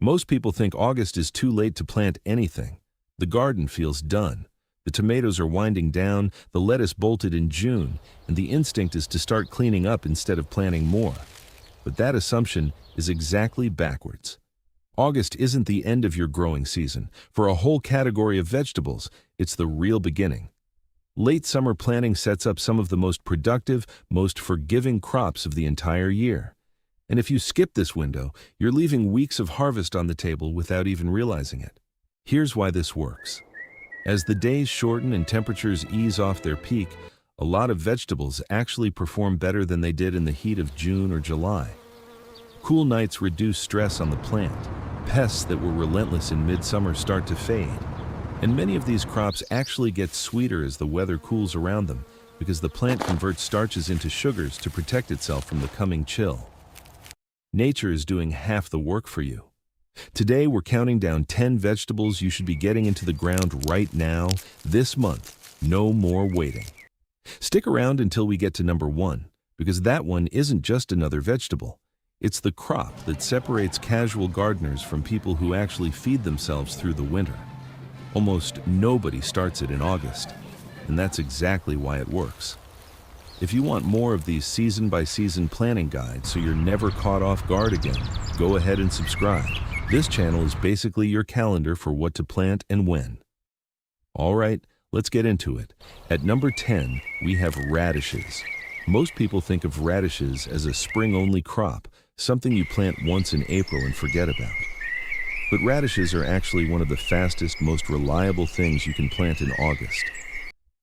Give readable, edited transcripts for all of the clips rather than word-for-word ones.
Most people think August is too late to plant anything. The garden feels done. The tomatoes are winding down, the lettuce bolted in June, and the instinct is to start cleaning up instead of planting more. But that assumption is exactly backwards. August isn't the end of your growing season. For a whole category of vegetables, it's the real beginning. Late summer planting sets up some of the most productive, most forgiving crops of the entire year. And if you skip this window, you're leaving weeks of harvest on the table without even realizing it. Here's why this works. As the days shorten and temperatures ease off their peak, a lot of vegetables actually perform better than they did in the heat of June or July. Cool nights reduce stress on the plant. Pests that were relentless in midsummer start to fade. And many of these crops actually get sweeter as the weather cools around them because the plant converts starches into sugars to protect itself from the coming chill. Nature is doing half the work for you. Today, we're counting down 10 vegetables you should be getting into the ground right now, this month. No more waiting. Stick around until we get to number 1, because that one isn't just another vegetable. It's the crop that separates casual gardeners from people who actually feed themselves through the winter. Almost nobody starts it in August, and that's exactly why it works. If you want more of these season-by-season planting guides so you're never caught off guard again, go ahead and subscribe. This channel is basically your calendar for what to plant and when. All right, let's get into it. At number 10, we have radishes. Most people think of radishes as a spring-only crop, something you plant once in April and forget about. But radishes are actually one of the fastest, most reliable things you can plant in August.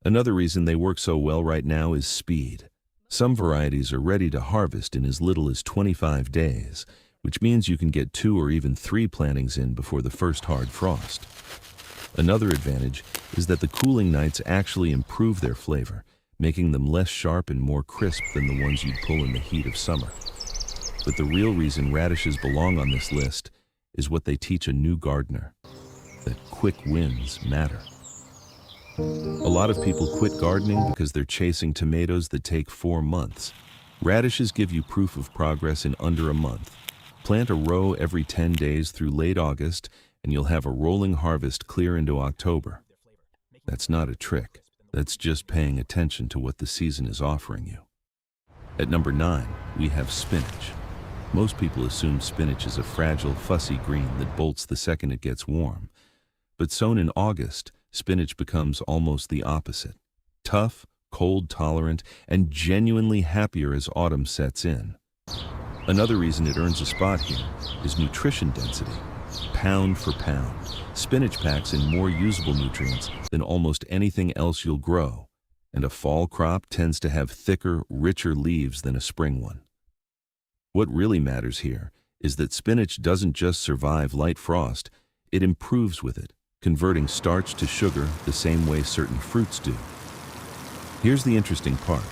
Another reason they work so well right now is speed. Some varieties are ready to harvest in as little as 25 days, which means you can get 2 or even 3 plantings in before the first hard frost. Another advantage is that the cooling nights actually improve their flavor, making them less sharp and more crisp than the ones you'd pull in the heat of summer. But the real reason radishes belong on this list is what they teach a new gardener, that quick wins matter. A lot of people quit gardening because they're chasing tomatoes that take 4 months. Radishes give you proof of progress in under a month. Plant a row every 10 days through late August, and you'll have a rolling harvest clear into October. That's not a trick. That's just paying attention to what the season is offering you. At number 9, we have spinach. Most people assume spinach is a fragile, fussy green that bolts the second it gets warm. But sown in August, spinach becomes almost the opposite. Tough, cold-tolerant, and genuinely happier as autumn sets in. Another reason it earns a spot here is nutrition density. Pound for pound, spinach packs in more usable nutrients than almost anything else you'll grow, and a fall crop tends to have thicker, richer leaves than a spring one. What really matters here is that spinach doesn't just survive light frost, it improves with it, converting starch to sugar the same way certain fruits do. Here's the interesting part.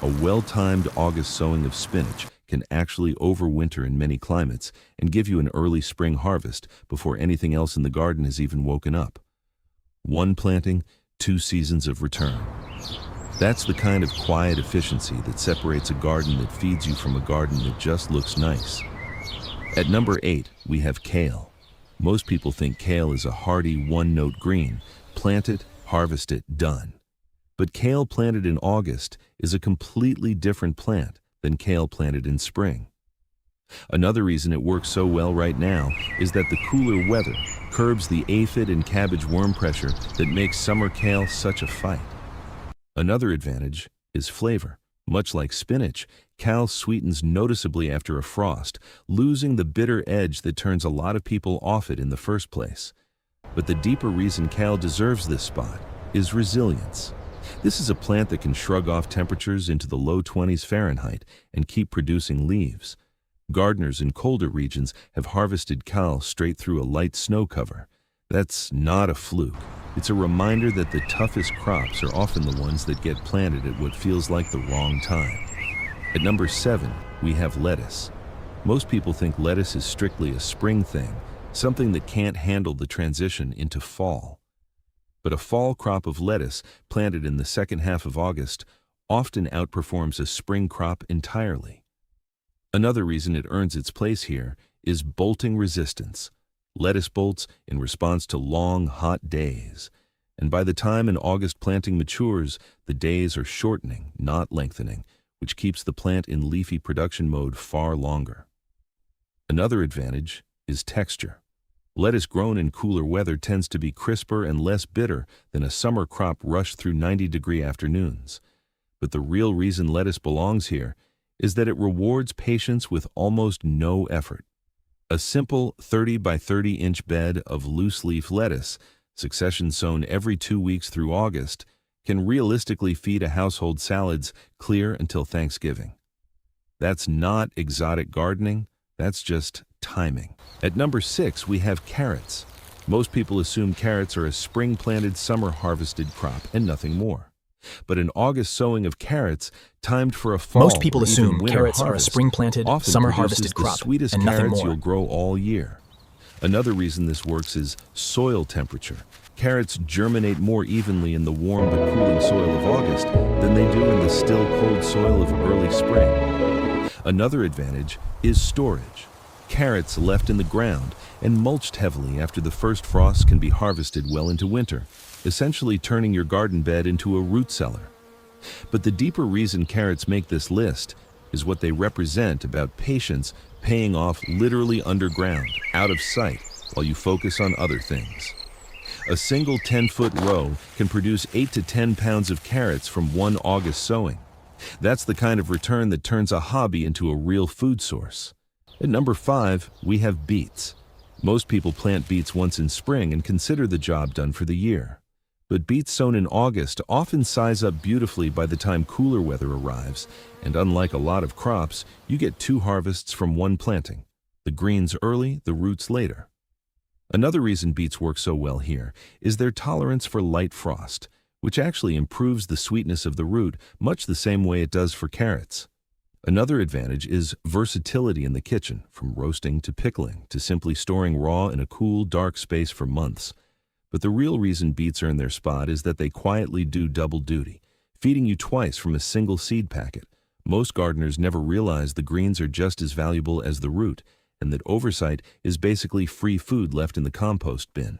A well-timed August sowing of spinach can actually overwinter in many climates and give you an early spring harvest before anything else in the garden has even woken up. 1 planting, 2 seasons of return. That's the kind of quiet efficiency that separates a garden that feeds you from a garden that just looks nice. At number 8, we have kale. Most people think kale is a hardy one-note green. Plant it, harvest it, done. But kale planted in August is a completely different plant than kale planted in spring. Another reason it works so well right now is that the cooler weather curbs the aphid and cabbage worm pressure that makes summer kale such a fight. Another advantage is flavor. Much like spinach, kale sweetens noticeably after a frost, losing the bitter edge that turns a lot of people off it in the first place. But the deeper reason kale deserves this spot is resilience. This is a plant that can shrug off temperatures into the low 20s Fahrenheit and keep producing leaves. Gardeners in colder regions have harvested kale straight through a light snow cover. That's not a fluke. It's a reminder that the toughest crops are often the ones that get planted at what feels like the wrong time. At number 7, we have lettuce. Most people think lettuce is strictly a spring thing, something that can't handle the transition into fall. But a fall crop of lettuce planted in the second half of August often outperforms a spring crop entirely. Another reason it earns its place here is bolting resistance. Lettuce bolts in response to long, hot days. And by the time an August planting matures, the days are shortening, not lengthening, which keeps the plant in leafy production mode far longer. Another advantage is texture. Lettuce grown in cooler weather tends to be crisper and less bitter than a summer crop rushed through 90-degree afternoons. But the real reason lettuce belongs here is that it rewards patience with almost no effort. A simple 30 by 30-inch bed of loose-leaf lettuce, succession sown every 2 weeks through August, can realistically feed a household salads clear until Thanksgiving. That's not exotic gardening, that's just timing. At number 6, we have carrots. Most people assume carrots are a spring-planted, summer-harvested crop and nothing more. But an August sowing of carrots, timed for a fall Most people or even assume winter carrots are a harvest, spring-planted, often summer-harvested produces crop the sweetest and nothing carrots more. you'll grow all year. Another reason this works is soil temperature. Carrots germinate more evenly in the warm but cooling soil of August than they do in the still cold soil of early spring. Another advantage is storage. Carrots left in the ground and mulched heavily after the first frost can be harvested well into winter, essentially turning your garden bed into a root cellar. But the deeper reason carrots make this list is what they represent about patience paying off literally underground, out of sight, while you focus on other things. A single 10-foot row can produce 8 to 10 pounds of carrots from one August sowing. That's the kind of return that turns a hobby into a real food source. At number 5, we have beets. Most people plant beets once in spring and consider the job done for the year. But beets sown in August often size up beautifully by the time cooler weather arrives, and unlike a lot of crops, you get 2 harvests from one planting. The greens early, the roots later. Another reason beets work so well here is their tolerance for light frost, which actually improves the sweetness of the root much the same way it does for carrots. Another advantage is versatility in the kitchen, from roasting to pickling to simply storing raw in a cool, dark space for months. But the real reason beets earn their spot is that they quietly do double duty, feeding you twice from a single seed packet. Most gardeners never realize the greens are just as valuable as the root, and that oversight is basically free food left in the compost bin.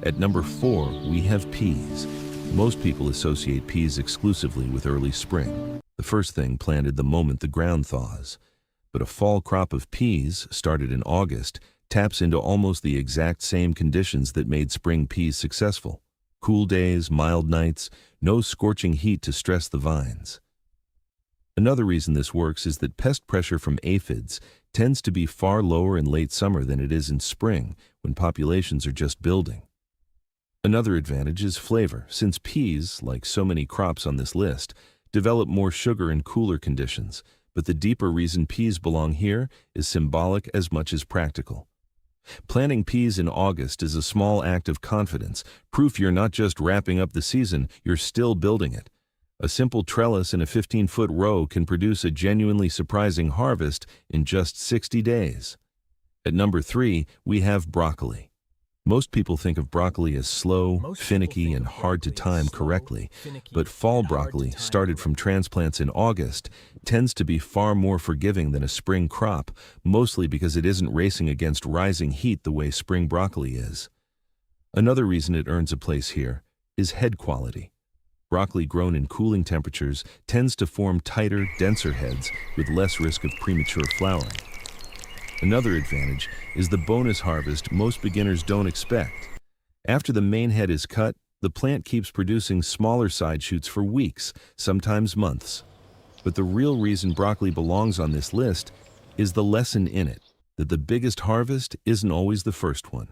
At number 4, we have peas. Most people associate peas exclusively with early spring, the first thing planted the moment the ground thaws. But a fall crop of peas, started in August, taps into almost the exact same conditions that made spring peas successful. Cool days, mild nights, no scorching heat to stress the vines. Another reason this works is that pest pressure from aphids tends to be far lower in late summer than it is in spring, when populations are just building. Another advantage is flavor, since peas, like so many crops on this list, develop more sugar in cooler conditions, but the deeper reason peas belong here is symbolic as much as practical. Planting peas in August is a small act of confidence, proof you're not just wrapping up the season, you're still building it. A simple trellis in a 15-foot row can produce a genuinely surprising harvest in just 60 days. At number 3, we have broccoli. Most people think of broccoli as slow, finicky, and hard to time correctly, but fall broccoli, started from transplants in August, tends to be far more forgiving than a spring crop, mostly because it isn't racing against rising heat the way spring broccoli is. Another reason it earns a place here is head quality. Broccoli grown in cooling temperatures tends to form tighter, denser heads with less risk of premature flowering. Another advantage is the bonus harvest most beginners don't expect. After the main head is cut, the plant keeps producing smaller side shoots for weeks, sometimes months. But the real reason broccoli belongs on this list is the lesson in it, that the biggest harvest isn't always the first one.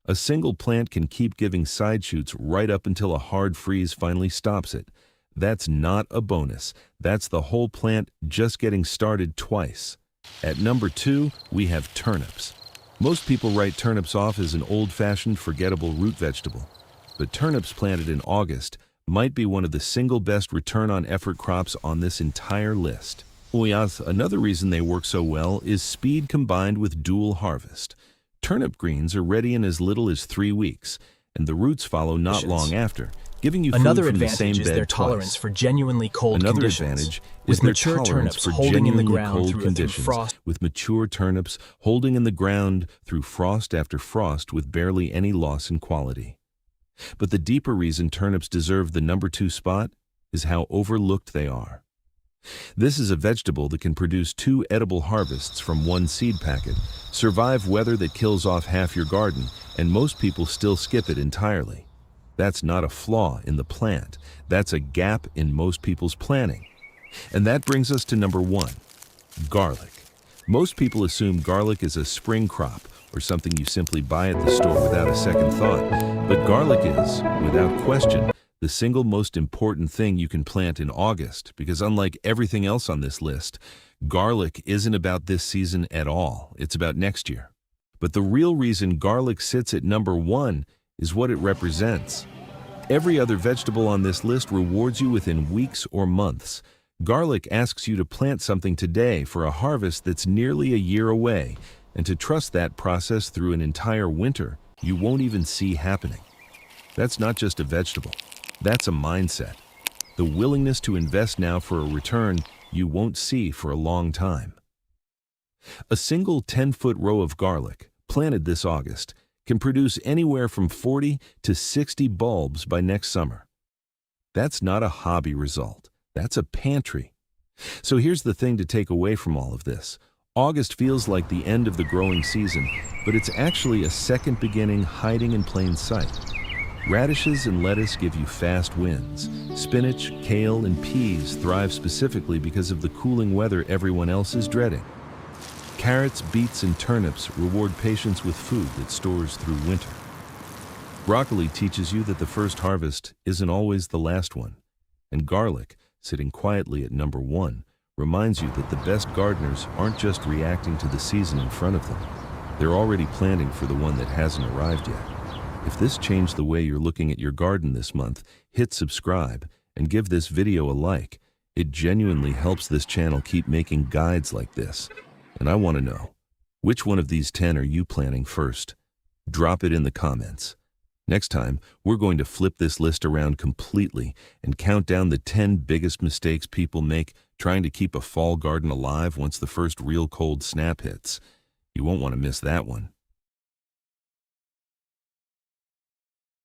A single plant can keep giving side shoots right up until a hard freeze finally stops it. That's not a bonus. That's the whole plant just getting started twice. At number 2, we have turnips. Most people write turnips off as an old-fashioned, forgettable root vegetable. But turnips planted in August might be one of the single best return on effort crops on this entire list. Another reason they work so well is speed combined with dual harvest. Turnip greens are ready in as little as 3 weeks, and the roots follow not long after, giving you food Another from the advantage same is their bed tolerance twice. for genuinely cold Another conditions. advantage is With their mature tolerance turnips for holding in the genuinely ground cold through conditions. frost. With mature turnips holding in the ground through frost after frost with barely any loss in quality. But the deeper reason turnips deserve the number 2 spot is how overlooked they are. This is a vegetable that can produce 2 edible harvests from 1 seed packet, survive weather that kills off half your garden, and most people still skip it entirely. That's not a flaw in the plant. That's a gap in most people's planning. And that brings us to number 1, garlic. Most people assume garlic is a spring crop or something you simply buy at the store without a second thought. But garlic is, without question, the single most important thing you can plant in August, because unlike everything else on this list, garlic isn't about this season at all. It's about next year. But the real reason garlic sits at number 1 is what it represents. Every other vegetable on this list rewards you within weeks or months. Garlic asks you to plant something today for a harvest that's nearly a year away, and to trust that process through an entire winter you won't even see happening. That's not just a vegetable. That's a mindset. The willingness to invest now for a return you won't see for a long time. A single 10-foot row of garlic, planted this August, can produce anywhere from 40 to 60 bulbs by next summer. That's not a hobby result. That's a pantry. So here's the thing to take away from all of this. August feels like the end of the growing season, but it's actually a second beginning hiding in plain sight. Radishes and lettuce give you fast wins. Spinach, kale, and peas thrive specifically because of the cooling weather everyone else is dreading. Carrots, beets, and turnips reward patience with food that stores through winter. Broccoli teaches you that the first harvest isn't always the last one. And garlic, sitting quietly at number 1, reminds you that the best gardeners aren't just reacting to the season in front of them. They're already planting for the one that hasn't arrived yet. If this changed the way you're looking at your garden this month, hit subscribe and give this video a like. It genuinely helps this channel keep making guides like this. And I want to know, which one of these 10 are you planting first? Drop it in the comments. Next time, we're going to flip this list around completely and count down the 10 biggest mistakes people make trying to keep a fall garden alive once the first real cold snap hits. You won't want to miss that one.